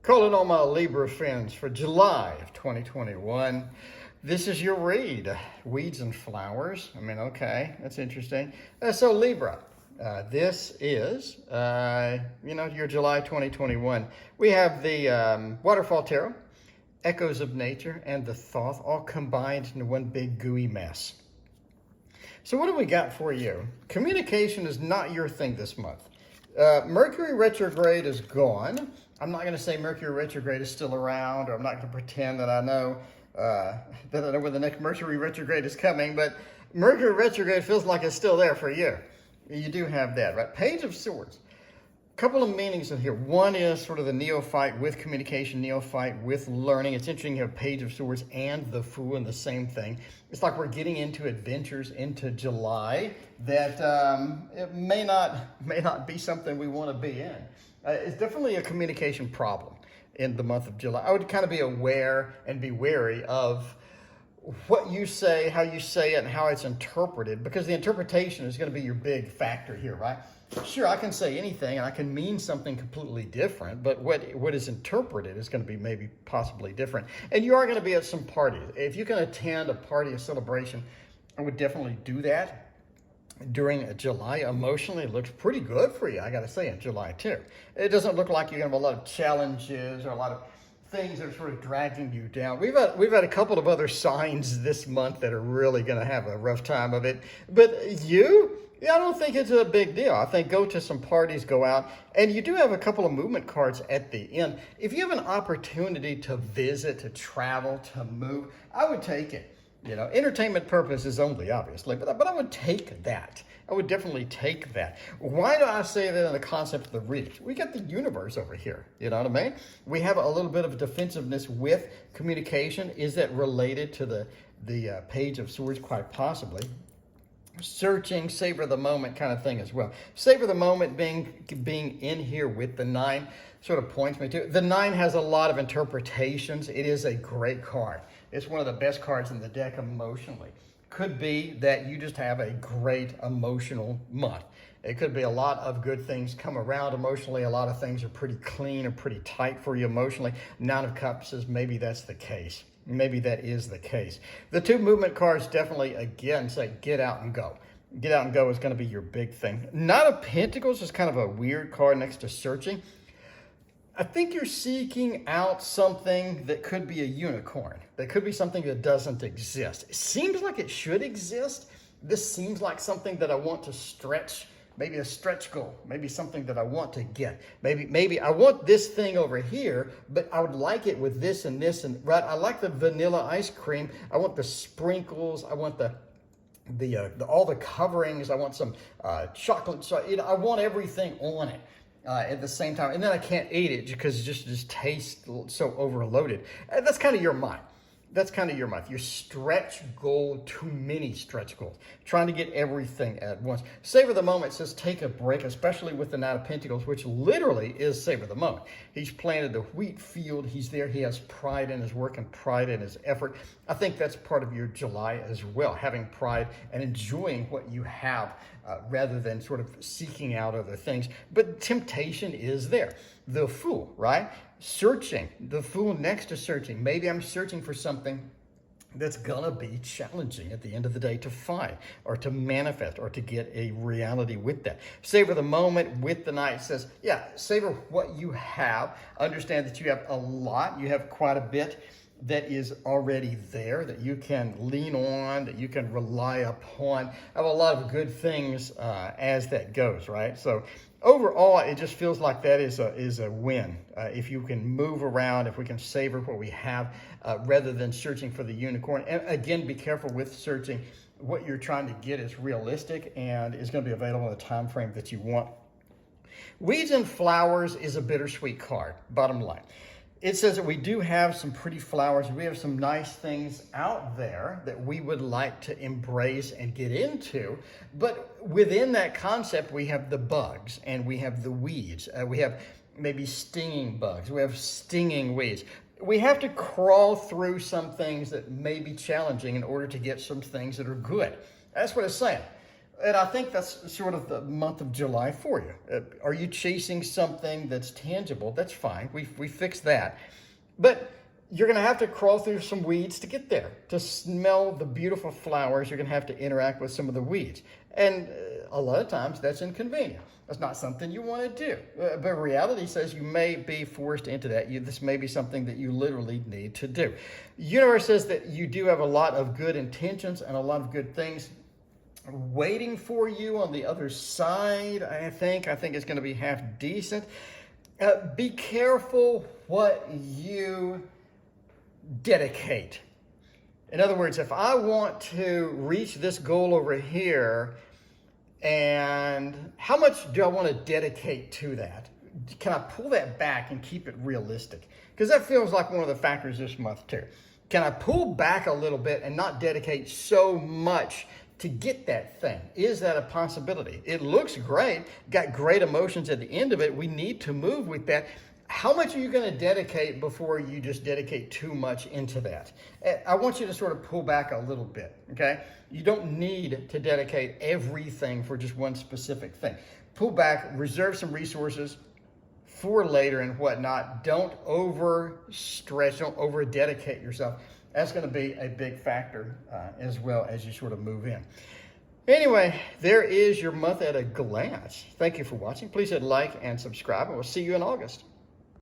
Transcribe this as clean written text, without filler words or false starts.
Calling all my Libra friends for July of 2021. This is your read, Weeds and Flowers. Okay, that's interesting. So Libra, this is, your July 2021. We have the Waterfall Tarot, Echoes of Nature, and the Thoth all combined into one big gooey mess. So what do we got for you? Communication is not your thing this month. Mercury retrograde is gone. I'm not going to say Mercury retrograde is still around, or I'm not going to pretend that I know when the next Mercury retrograde is coming, but Mercury retrograde feels like it's still there for a year. You do have that, right? Page of Swords. A couple of meanings in here. One is sort of the neophyte with communication, neophyte with learning. It's interesting you have Page of Swords and the Fool in the same thing. It's like we're getting into adventures into July that it may not be something we want to be in. It's definitely a communication problem in the month of July. I would kind of be aware and be wary of what you say, how you say it, and how it's interpreted, because the interpretation is going to be your big factor here, right? Sure, I can say anything and I can mean something completely different, but what is interpreted is going to be maybe possibly different. And you are going to be at some parties. If you can attend a party, a celebration, I would definitely do that during July. Emotionally, it looks pretty good for you, I got to say, in July too. It doesn't look like you're going to have a lot of challenges or a lot of things that are sort of dragging you down. We've had a couple of other signs this month that are really going to have a rough time of it. But I don't think it's a big deal. I think go to some parties, go out, and you do have a couple of movement cards at the end. If you have an opportunity to visit, to travel, to move, I would take it. Entertainment purposes only, obviously, but I would take that. I would definitely take that. Why do I say that in the concept of the reading? We got the universe over here, you know what I mean? We have a little bit of defensiveness with communication. Is that related to the Page of Swords? Quite possibly. Searching, savor the moment kind of thing as well. Savor the moment being in here with the 9 sort of points me to. The 9 has a lot of interpretations. It is a great card. It's one of the best cards in the deck emotionally. Could be that you just have a great emotional month. It could be a lot of good things come around emotionally. A lot of things are pretty clean or pretty tight for you emotionally. 9 of Cups says maybe that's the case. Maybe that is the case. The 2 movement cards definitely, again, say get out and go. Get out and go is going to be your big thing. Knight of Pentacles is kind of a weird card next to searching. I think you're seeking out something that could be a unicorn. That could be something that doesn't exist. It seems like it should exist. This seems like something that I want to stretch. Maybe a stretch goal, maybe something that I want to get. Maybe I want this thing over here, but I would like it with this and this and right. I like the vanilla ice cream. I want the sprinkles. I want the all the coverings. I want some chocolate. So I want everything on it at the same time, and then I can't eat it because it just tastes so overloaded. That's kind of your mind. That's kind of your month. Your stretch goal, too many stretch goals. Trying to get everything at once. Savor the moment says take a break, especially with the Knight of Pentacles, which literally is savor the moment. He's planted the wheat field. He's there. He has pride in his work and pride in his effort. I think that's part of your July as well, having pride and enjoying what you have rather than sort of seeking out other things. But temptation is there. The Fool, right? Searching, the Fool next to searching. Maybe I'm searching for something that's gonna be challenging at the end of the day to find or to manifest or to get a reality with that. Savor the moment with the Knight says, yeah, savor what you have. Understand that you have a lot. You have quite a bit that is already there, that you can lean on, that you can rely upon. I have a lot of good things as that goes, right? So overall, it just feels like that is a win. If you can move around, if we can savor what we have, rather than searching for the unicorn. And again, be careful with searching. What you're trying to get is realistic and is going to be available in the time frame that you want. Weeds and Flowers is a bittersweet card, bottom line. It says that we do have some pretty flowers. We have some nice things out there that we would like to embrace and get into. But within that concept, we have the bugs and we have the weeds. We have maybe stinging bugs. We have stinging weeds. We have to crawl through some things that may be challenging in order to get some things that are good. That's what it's saying. And I think that's sort of the month of July for you. Are you chasing something that's tangible? That's fine. We fixed that. But you're going to have to crawl through some weeds to get there. To smell the beautiful flowers, you're going to have to interact with some of the weeds. And a lot of times that's inconvenient. That's not something you want to do. But reality says you may be forced into that. This may be something that you literally need to do. Universe says that you do have a lot of good intentions and a lot of good things waiting for you on the other side. I think it's going to be half decent. Be careful what you dedicate. In other words, if I want to reach this goal over here, and how much do I want to dedicate to that? Can I pull that back and keep it realistic? Because that feels like one of the factors this month too. Can I pull back a little bit and not dedicate so much to get that thing? Is that a possibility? It looks great, got great emotions at the end of it. We need to move with that. How much are you going to dedicate before you just dedicate too much into that? I want you to sort of pull back a little bit, okay? You don't need to dedicate everything for just one specific thing. Pull back, reserve some resources for later and whatnot. Don't overstretch, don't over-dedicate yourself. That's going to be a big factor as well as you sort of move in. Anyway, there is your month at a glance. Thank you for watching. Please hit like and subscribe, and we'll see you in August.